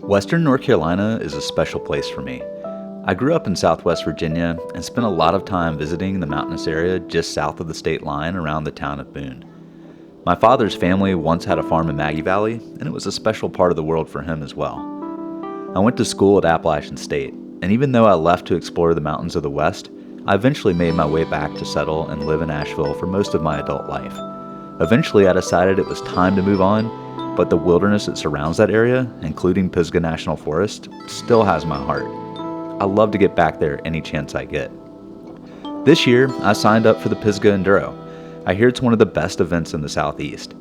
Western North Carolina is a special place for me. I grew up in Southwest Virginia and spent a lot of time visiting the mountainous area just south of the state line around the town of Boone. My father's family once had a farm in Maggie Valley, and it was a special part of the world for him as well. I went to school at Appalachian State, and even though I left to explore the mountains of the West, I eventually made my way back to settle and live in Asheville for most of my adult life. Eventually, I decided it was time to move on, but the wilderness that surrounds that area, including Pisgah National Forest, still has my heart. I love to get back there any chance I get. This year, I signed up for the Pisgah Enduro. I hear it's one of the best events in the Southeast.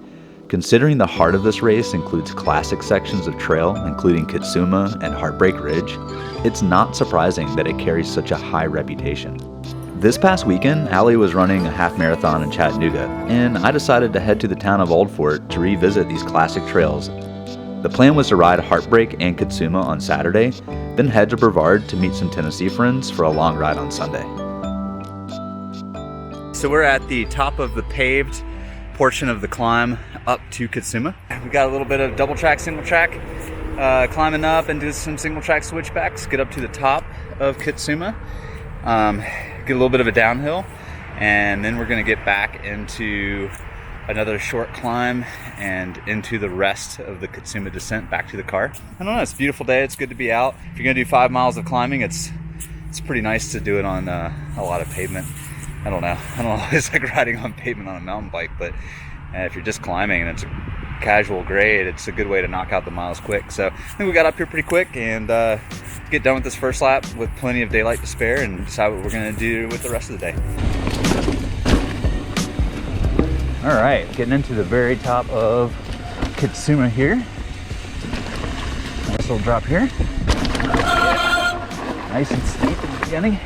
Considering the heart of this race includes classic sections of trail, including Kitsuma and Heartbreak Ridge, it's not surprising that it carries such a high reputation. This past weekend, Allie was running a half marathon in Chattanooga, and I decided to head to the town of Old Fort to revisit these classic trails. The plan was to ride Heartbreak and Kitsuma on Saturday, then head to Brevard to meet some Tennessee friends for a long ride on Sunday. So we're at the top of the paved portion of the climb up to Kitsuma. We got a little bit of double track, single track, climbing up and do some single track switchbacks, get up to the top of Kitsuma. Get a little bit of a downhill, and then we're going to get back into another short climb and into the rest of the Kitsuma descent back to the car. I don't know, it's a beautiful day, it's good to be out. If you're going to do 5 miles of climbing, it's pretty nice to do it on a lot of pavement. I don't know, it's like riding on pavement on a mountain bike, but if you're just climbing and it's a casual grade, it's a good way to knock out the miles quick. So I think we got up here pretty quick and get done with this first lap with plenty of daylight to spare and decide what we're going to do with the rest of the day. All right, getting into the very top of Kitsuma here. Nice little drop here. Nice and steep in the beginning.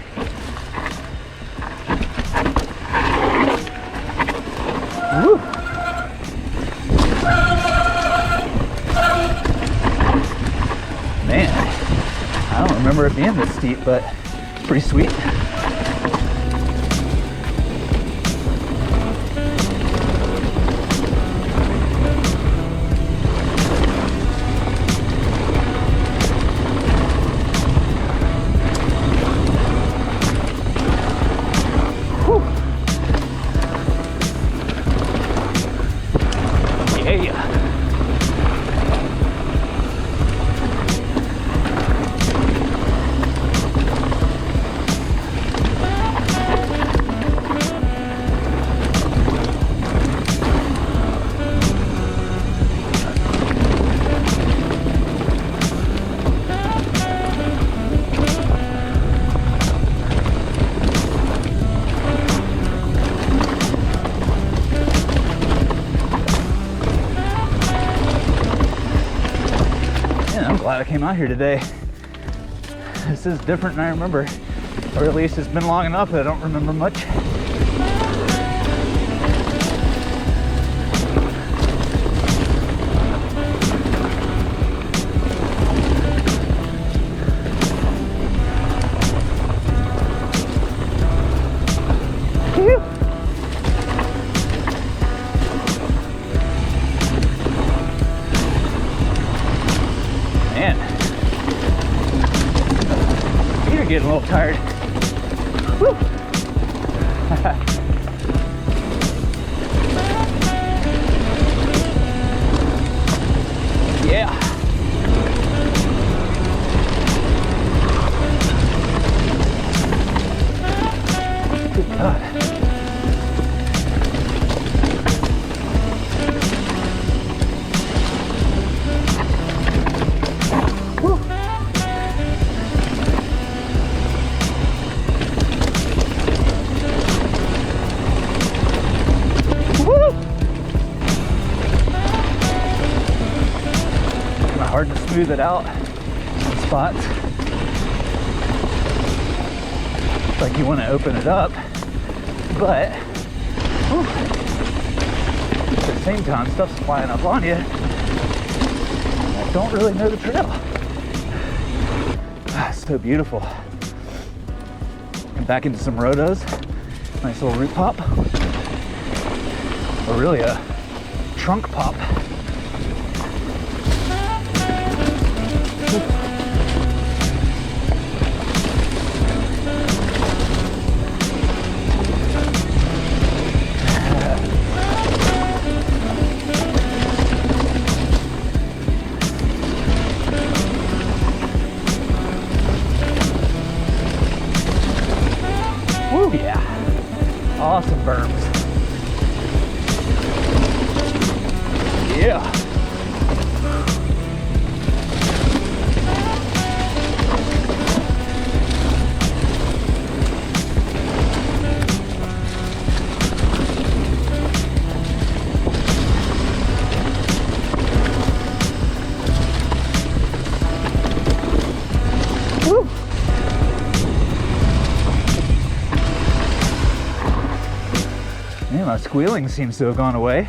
Woo! Man, I don't remember it being this steep, but pretty sweet. Glad I came out here today. This is different than I remember, or at least it's been long enough that I don't remember much. Getting a little tired. Woo. Yeah. Good God. Hard to smooth it out in spots. It's like you want to open it up, but whew, at the same time, stuff's flying up on you. I don't really know the trail. It's so beautiful. And back into some rhodos. Nice little root pop. Or really a trunk pop. berms. Yeah. Woo. Man, my squealing seems to have gone away.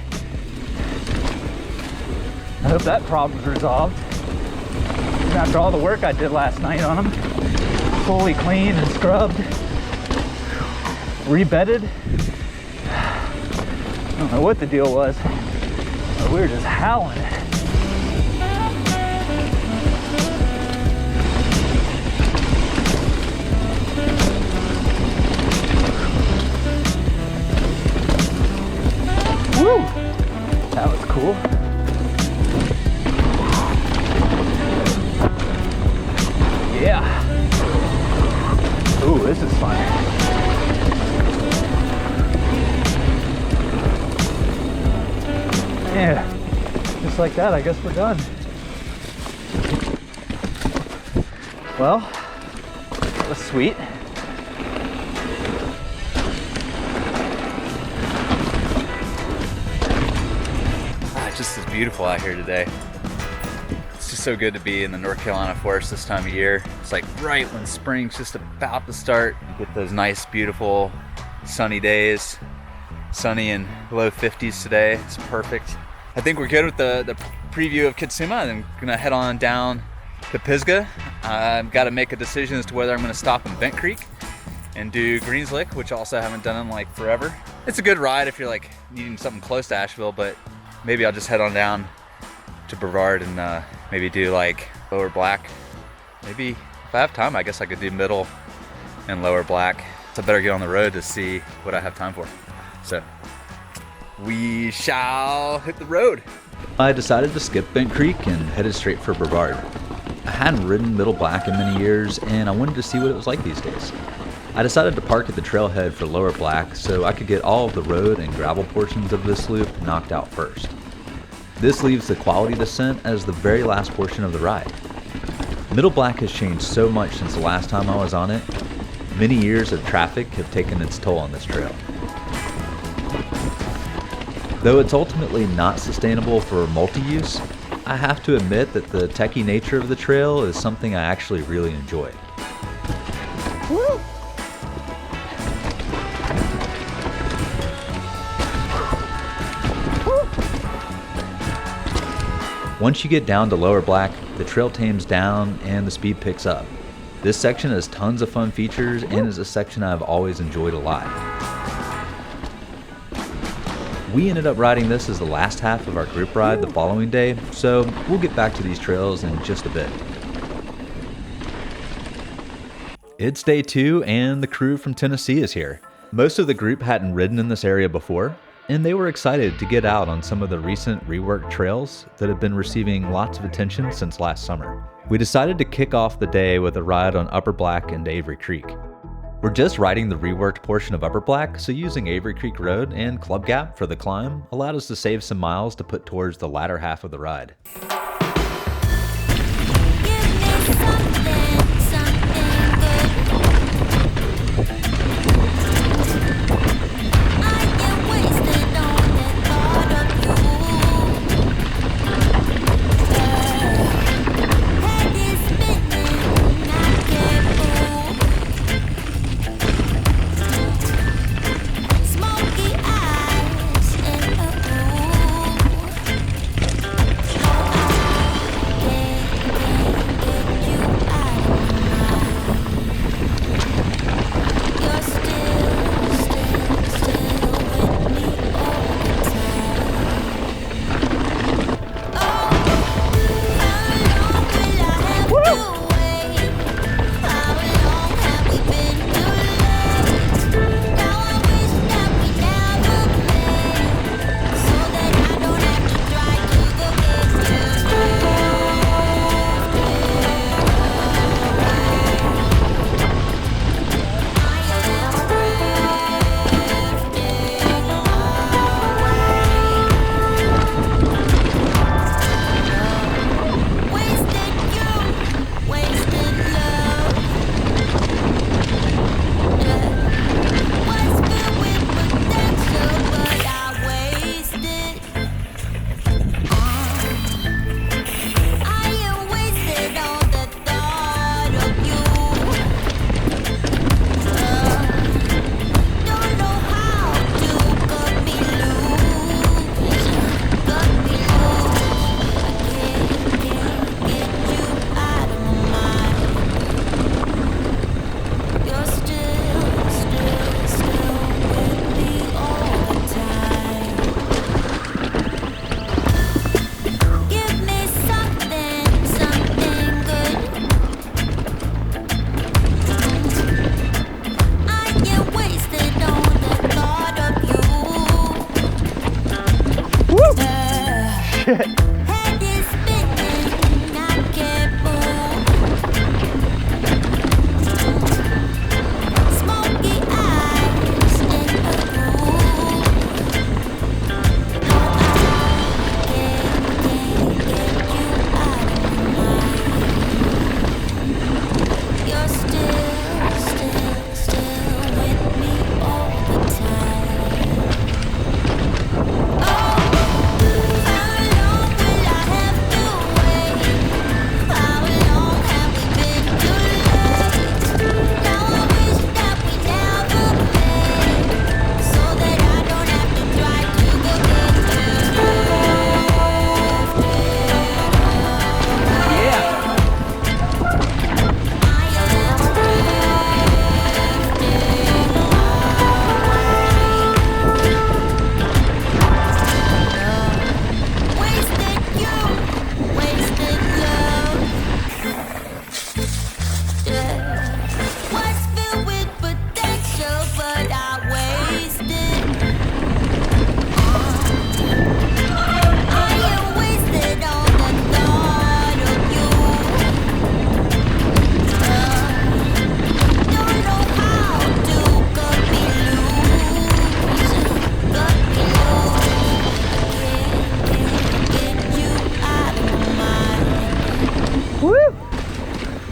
I hope that problem's resolved. After all the work I did last night on them, fully cleaned and scrubbed, rebedded. I don't know what the deal was, but we were just howling. Woo! That was cool. Yeah. Ooh, this is fun. Yeah. Just like that, I guess we're done. Well, that was sweet. It's just as beautiful out here today. It's just so good to be in the North Carolina forest this time of year. It's like right when spring's just about to start. You get those nice, beautiful, sunny days. Sunny and low 50s today. It's perfect. I think we're good with the preview of Kitsuma. I'm gonna head on down to Pisgah. I've got to make a decision as to whether I'm gonna stop in Bent Creek and do Greens Lick, which I also haven't done in like forever. It's a good ride if you're like needing something close to Asheville, but maybe I'll just head on down to Brevard and maybe do like Lower Black. Maybe if I have time, I guess I could do Middle and Lower Black. So I better get on the road to see what I have time for. So we shall hit the road. I decided to skip Bent Creek and headed straight for Brevard. I hadn't ridden Middle Black in many years and I wanted to see what it was like these days. I decided to park at the trailhead for Lower Black so I could get all of the road and gravel portions of this loop knocked out first. This leaves the quality descent as the very last portion of the ride. Middle Black has changed so much since the last time I was on it. Many years of traffic have taken its toll on this trail. Though it's ultimately not sustainable for multi-use, I have to admit that the techie nature of the trail is something I actually really enjoy. Woo! Once you get down to Lower Black, the trail tames down and the speed picks up. This section has tons of fun features and is a section I've always enjoyed a lot. We ended up riding this as the last half of our group ride the following day, so we'll get back to these trails in just a bit. It's day 2 and the crew from Tennessee is here. Most of the group hadn't ridden in this area before, and they were excited to get out on some of the recent reworked trails that have been receiving lots of attention since last summer. We decided to kick off the day with a ride on Upper Black and Avery Creek. We're just riding the reworked portion of Upper Black, so using Avery Creek Road and Club Gap for the climb allowed us to save some miles to put towards the latter half of the ride.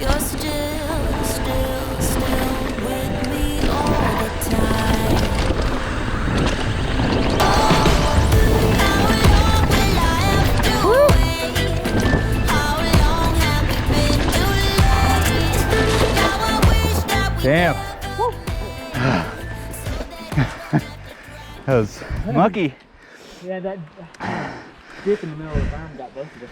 You're still with me all the time. How long will I have to wait? How long have we been too late? Now I wish that we Damn. That was mucky. Yeah, that dip in the middle of the berm got both of us.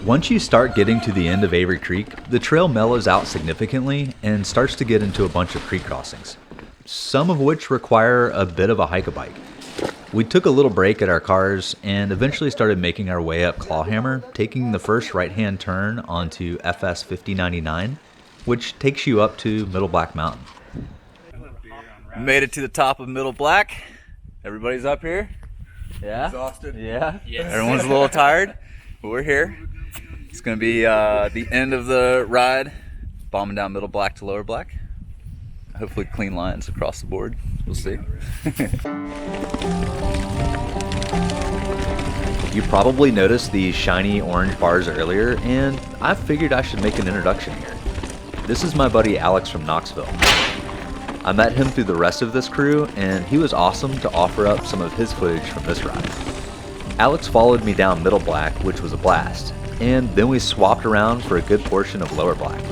Once you start getting to the end of Avery Creek, the trail mellows out significantly and starts to get into a bunch of creek crossings, some of which require a bit of a hike-a-bike. We took a little break at our cars and eventually started making our way up Clawhammer, taking the first right-hand turn onto FS 5099, which takes you up to Middle Black Mountain. Made it to the top of Middle Black. Everybody's up here? Yeah? Exhausted? Yeah? Yes. Everyone's a little tired, but we're here. It's going to be the end of the ride, bombing down Middle Black to Lower Black. Hopefully clean lines across the board. We'll see. You probably noticed these shiny orange bars earlier, and I figured I should make an introduction here. This is my buddy Alex from Knoxville. I met him through the rest of this crew, and he was awesome to offer up some of his footage from this ride. Alex followed me down Middle Black, which was a blast, and then we swapped around for a good portion of Lower Black.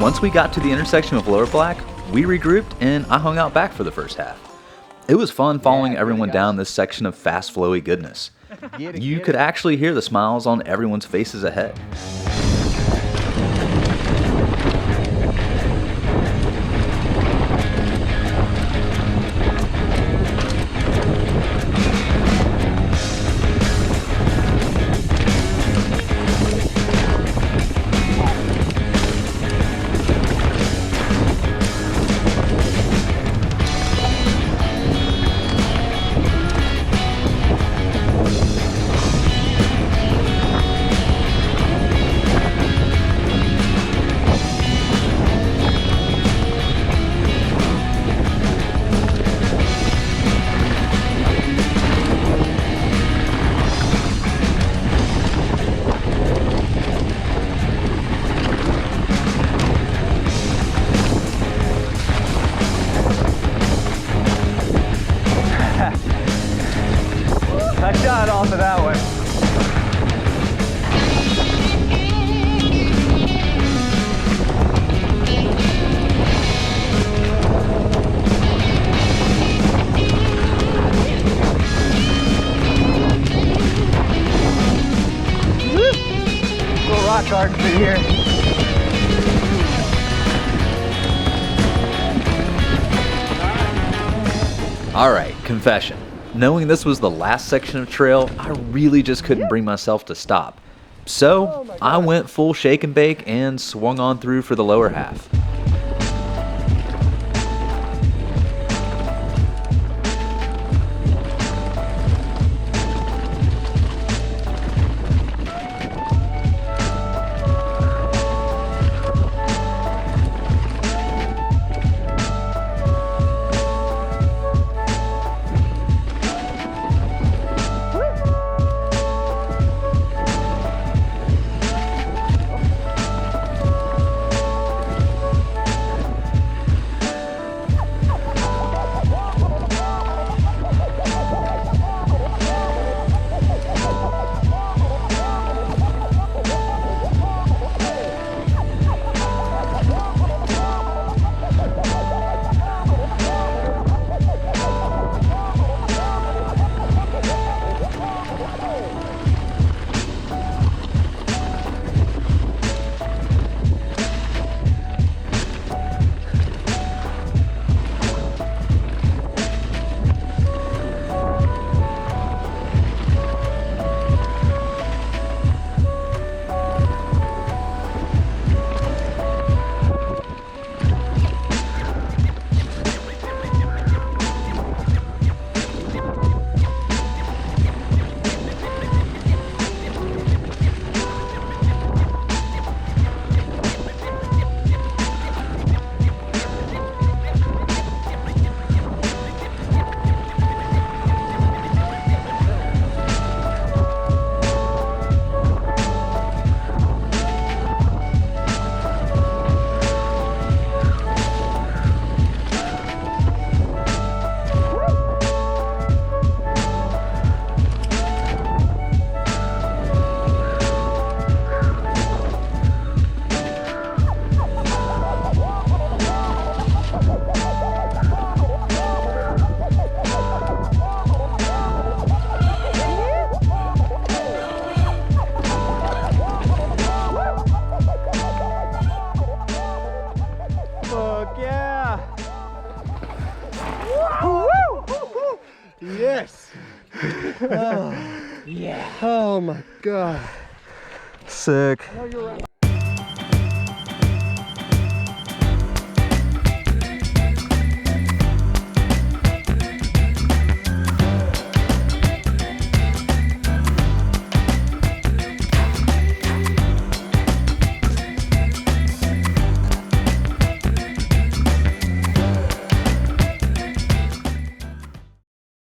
Once we got to the intersection of Lower Black, we regrouped and I hung out back for the first half. It was fun following everyone down this section of fast flowy goodness. You could actually hear the smiles on everyone's faces ahead. I shot off of that one. Little rock garden through here. Alright, confession. Knowing this was the last section of trail, I really just couldn't bring myself to stop. So, I went full shake and bake and swung on through for the lower half. Fuck yeah! Woo! Yes! Oh, yeah. Oh my god. Sick. No, you're right.